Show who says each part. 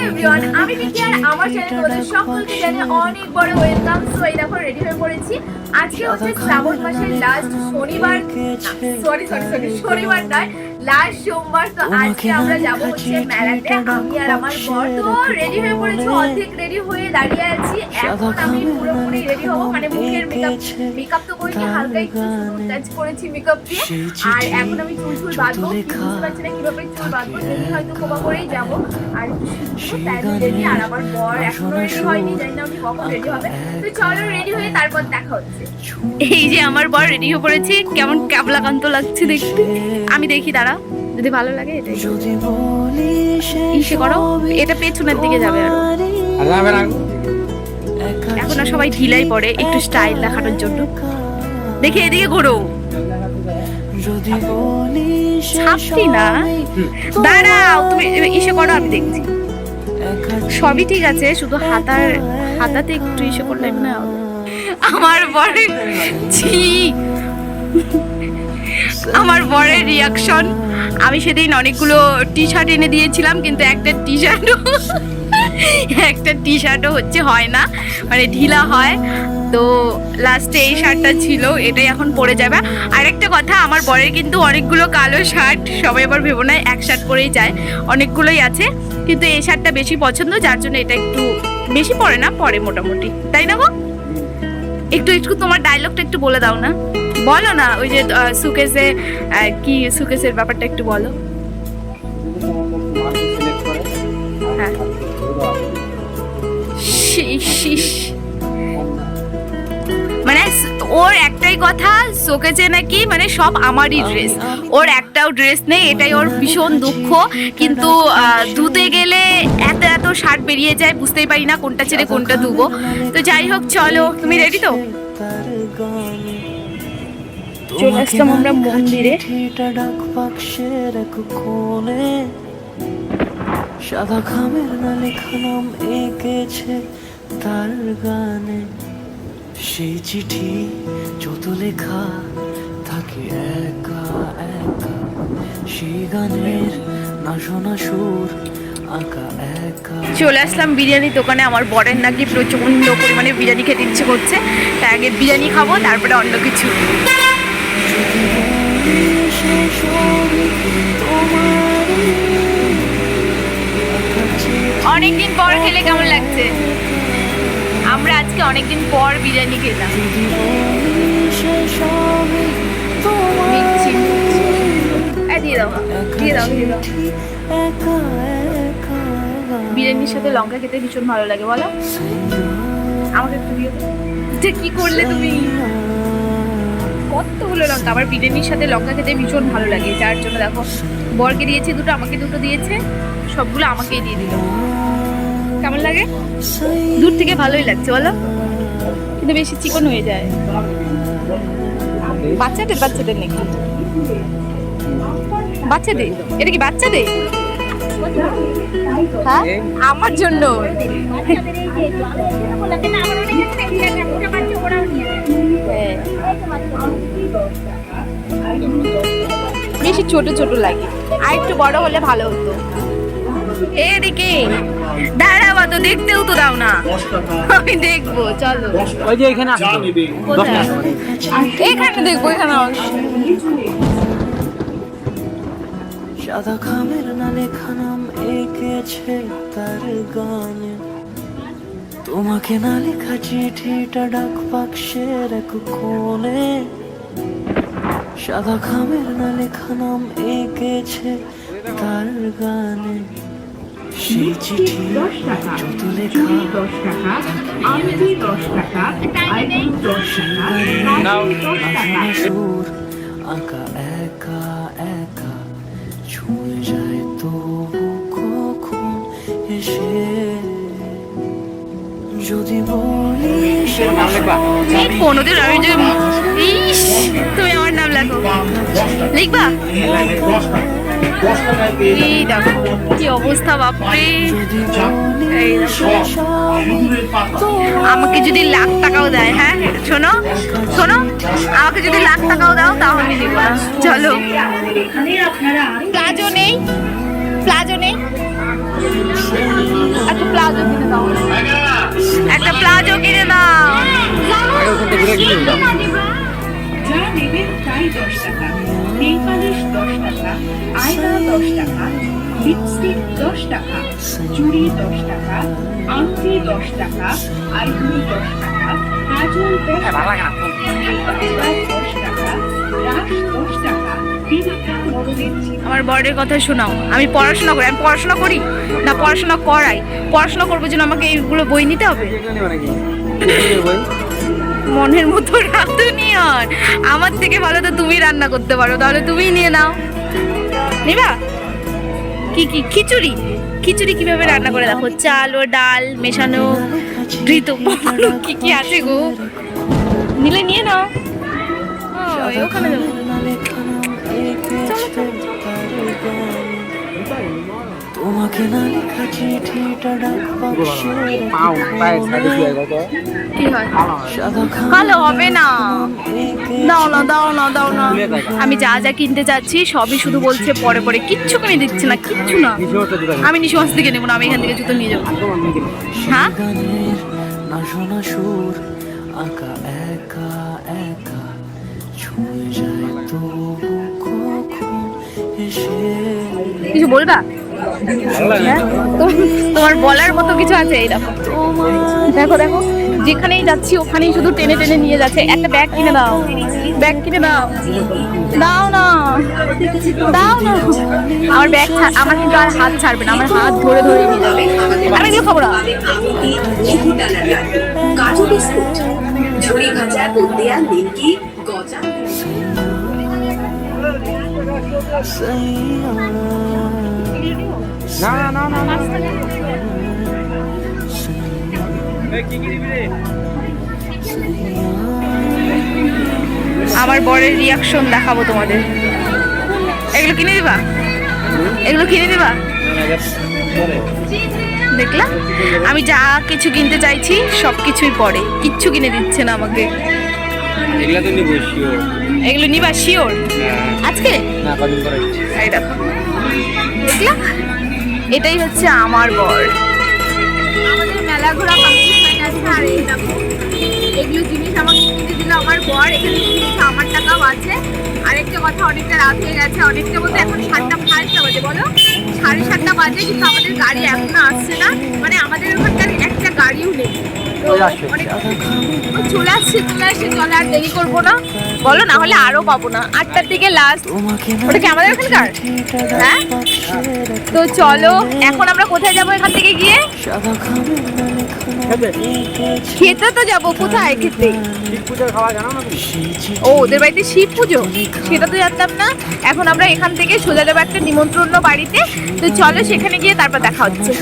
Speaker 1: Everyone, আমি বিকি আর আমার চ্যানেলে তোমাদের সকলকে জানিয়ে অনেক বড় ওয়েলকাম। সো এই দেখো রেডি হয়ে পড়েছি। আজকে হচ্ছে শ্রাবণ মাসের লাস্ট শনিবার, শনিবার নয়, লাস্ট সোমবার। তো আজকে আমরা যাব হচ্ছে মেলাতে, আমি আর আমার বর। তো রেডি হয়ে পড়েছি, অর্ধেক রেডি হয়ে দাঁড়িয়ে আছি। এখন আমি পুরোপুরি রেডি হবো, মানে মুখের মেকআপ তো করিনি, হালকা একটু টাচ করেছি মেকআপ দিয়ে। আর এখন আমি চুল বাঁধবো, বুঝতে পারছি না কিভাবে চুল বাঁধবো, দেখি হয়তো কোপা করেই যাবো। আর একটু রেডি, আর আমার বর এখনো রেডি হয়নি, জানি না উনি কখন রেডি হবে। তো চলো রেডি হয়ে তারপর দেখা হচ্ছে।
Speaker 2: এই যে আমার বর রেডি হয়ে পড়েছে, কেমন ক্যাবলাকান্ত লাগছে দেখতে। আমি দেখি, দাঁড়া, যদি ভালো লাগে এটাই ইসে করো, এটা পেছনের দিকে যাবে। আর এখন আর সবাই ঢিলাই পড়ে একটু স্টাইল দেখানোর জন্য। দেখে এদিকে ঘোরো, ছাপছি না, দাঁড়াও, তুমি ইসে করো, আমি দেখছি। সবই ঠিক আছে, শুধু হাতাতে একটু ইসে করলে না। আমার বরের আমার বরের রিয়াকশন, আমি সেদিন অনেকগুলো টি শার্ট এনে দিয়েছিলাম, কিন্তু একটা টি শার্টও হচ্ছে হয় না, মানে ঢিলা হয়। তো লাস্টে এই শার্টটা ছিল, এটাই এখন পরে যাবে। আর একটা কথা, আমার বরের কিন্তু অনেকগুলো কালো শার্ট, সবাই আবার ভেবো না এক শার্ট পরেই যায়, অনেকগুলোই আছে, কিন্তু এই শার্টটা বেশি পছন্দ, যার জন্য এটা একটু বেশি পরে না, পরে মোটামুটি, তাই না গো? একটু তোমার ডায়লগটা একটু বলে দাও না, বলো না, ওই যে সুকেসে কি, সুকেসের ব্যাপারটা একটু বলো। হ্যাঁ, মানে ওর একটাই কথা, শোকেজে নাকি মানে সব আমারই ড্রেস, ওর একটাও ড্রেস নেই, এটাই ওর ভীষণ দুঃখ। কিন্তু ধুতে গেলে এত শার্ট বেরিয়ে যায়, বুঝতেই পারি না কোনটা ছেড়ে কোনটা ধুবো। তো যাই হোক, চলো, তুমি রেডি তো? চলে আসলাম আমরা মন্দিরে। সাদা খামের না লেখা নাম এঁকেছে তার গানে, সেই চিঠি যত লেখা থাকে একা একা, সেই গানের না শোনা সুর আঁকা একা। চলে আসলাম বিরিয়ানি দোকানে। আমার বরের নাকি প্রচন্ড পরিমাণে বিরিয়ানি খেতে ইচ্ছে করছে, তাই আগে বিরিয়ানি খাবো, তারপরে অন্য কিছু। অনেকদিন পর খেলে কেমন লাগছে? আমরা আজকে অনেকদিন পর বিরিয়ানি খেলাম। বিরিয়ানির সাথে লঙ্কা খেতে ভীষণ ভালো লাগে, বলো? আমাকে একটু দিয়ে যে কি করলে তুমি, কতগুলো লঙ্কা। আমার বিরিয়ানির সাথে লঙ্কা খেতে ভীষণ ভালো লাগে, যার জন্য দেখো বরকে দিয়েছে দুটো, আমাকে দুটো দিয়েছে, সবগুলো আমাকেই দিয়ে দিল। কেমন লাগে? দূর থেকে ভালোই লাগছে, বলো? কিন্তু বেশি চিকন হয়ে যায়। বাচ্চাদের নাকি? বাচ্চাদের? এটা কি বাচ্চাদের? হ্যাঁ, আমার জন্য। বেশি ছোট ছোট লাগে, আর একটু বড় হলে ভালো হতো। এদিকে দাঁড়াবা তো, দেখতেও তো দাও না, আমি দেখবো, চলো। ওই যে এখানে দেখবো, এখানে সাদা খামের না লেখা নাম এঁকেছে তার গানে, তোমাকে না লেখা চিঠিটা ডাক বাক্সের এক কোণে, সাদা খামের না লেখা নাম এঁকেছে তার গানে, সেই চিঠি যত লেখা সুর আঁকা একা একা, ছুঁয়ে যায় তবু কখন এসে, যদি বলি কোনোদিন আমি যে তুমি আমার নাম লেখো, লিখবা? এই দেখো কি অবস্থা, বাপরে। আমাকে যদি লাখ টাকাও দেয়, হ্যাঁ শোনো, আমাকে যদি লাখ টাকাও দাও তাহলে দিব না। চলো, প্লাজো নেই, প্লাজো কিনে দাও, একটা প্লাজো কিনে দাও।
Speaker 3: যা নেবেন তাই 10 টাকা, নেল পালিশ 10 টাকা, আয়না 10 টাকা, লিপস্টিক 10 টাকা, চুড়ি 10 টাকা, আংটি 10 টাকা, আইব্রো 10 টাকা, কাজল 10 টাকা, 10 টাকা, রাশ 10 টাকা, বিভিন্ন ধরনের
Speaker 2: আমার বরের কথা শোনাও। আমি পড়াশোনা করি, আমি পড়াশোনা করি না, পড়াশোনা করাই। পড়াশোনা করবো জন্য আমাকে এইগুলো বই নিতে হবে? মনের মতো রাঁধুনি আর আমার থেকে ভালো তো তুমি রান্না করতে পারো, তাহলে তুমিই নিয়ে নাও। নিবা কি কি? খিচুড়ি। খিচুড়ি কিভাবে রান্না করে দেখো, চাল ও ডাল মেশানো, ঘৃত কি কি আছে গো, নিলে নিয়ে নাও। ওখানে যাবো। চলো, চলো,
Speaker 4: তোমাকে না লেখা চিঠিটা ডাক
Speaker 2: কি হয়? ভালো হবে না, দাও না, দাও না, দাও না। আমি যা যা কিনতে চাচ্ছি সবই শুধু বলছে পরে পরে, কিচ্ছু কিনে দিচ্ছে না, কিচ্ছু না। আমি নিঃশ্বাস থেকে নেবো না, আমি এখান থেকে জুতো নিয়ে যাবো। হ্যাঁ,
Speaker 4: গানের না শোনা সুর আঁকা একা একা ছুঁয়ে যায় তো কখন এসে
Speaker 2: কিছু বলবা? হ্যাঁ? তোমার বলার মতো কিছু আছে? এই দেখো, দেখো দেখো, যেখানেই যাচ্ছি ওখানেই শুধু টেনে টেনে নিয়ে যাচ্ছে। একটা ব্যাগ কিনে দাও, ব্যাগ কিনে দাও, দাও না, দাও না। আমার ব্যাগ আমার কিন্তু আর হাত ছাড়বে না, আমার হাত ধরে ধরে নিয়ে যাবে। আমি এগুলো খাবো না।
Speaker 5: কাজু বিস্কুট, ঝুড়ি ভাজা, বুন্দিয়া, নিমকি, গজা।
Speaker 2: আমার বরের রিয়াকশন দেখাবো তোমাদের। এগুলো কিনে দিবা? এগুলো কিনে দিবা? দেখলা, আমি যা কিছু কিনতে চাইছি সব কিছুই পরে, কিচ্ছু কিনে দিচ্ছে না আমাকে।
Speaker 6: এগুলা তো নিবো শিওর।
Speaker 2: এগুলো নিবা শিওর? আজকে
Speaker 6: না, কদিন পরে।
Speaker 2: এই দেখো, দেখলা, এটাই হচ্ছে আমার বর। আমাদের মেলা ঘোরা কমপ্লিট হয়ে গেছে। আর এই দেখো, এগুলো জিনিস আমাকে কিনে দিল আমার বর। এখানে জিনিস আমার টাকাও আছে। আরেকটা কথা, অনেকটা রাত হয়ে গেছে, অনেকটা বলতে এখন 7:30 বাজে, বলো 7:30 বাজে, কিন্তু আমাদের গাড়ি এখনো আসছে না। মানে আমাদের ওখানকার একটা গাড়িও নেই। তো অনেক চলে আসছে, চলে আসছে, চলে আর দেরি করবো না, বলো, না হলে আরো পাবো না। 8টার দিকে লাস্ট। ওটা কি আমাদের ওখানকার? হ্যাঁ, তো চলো এখন আমরা কোথায় যাবো এখান থেকে গিয়ে? খেতে তো যাবো। কোথায় খেতে? ও, ওদের বাড়িতে শিব পুজো, সেটা তো জানতাম না। এখন আমরা এখান থেকে সোজা যাবো একটা নিমন্ত্রণ বাড়িতে। তো চলো সেখানে গিয়ে তারপর দেখা হচ্ছে।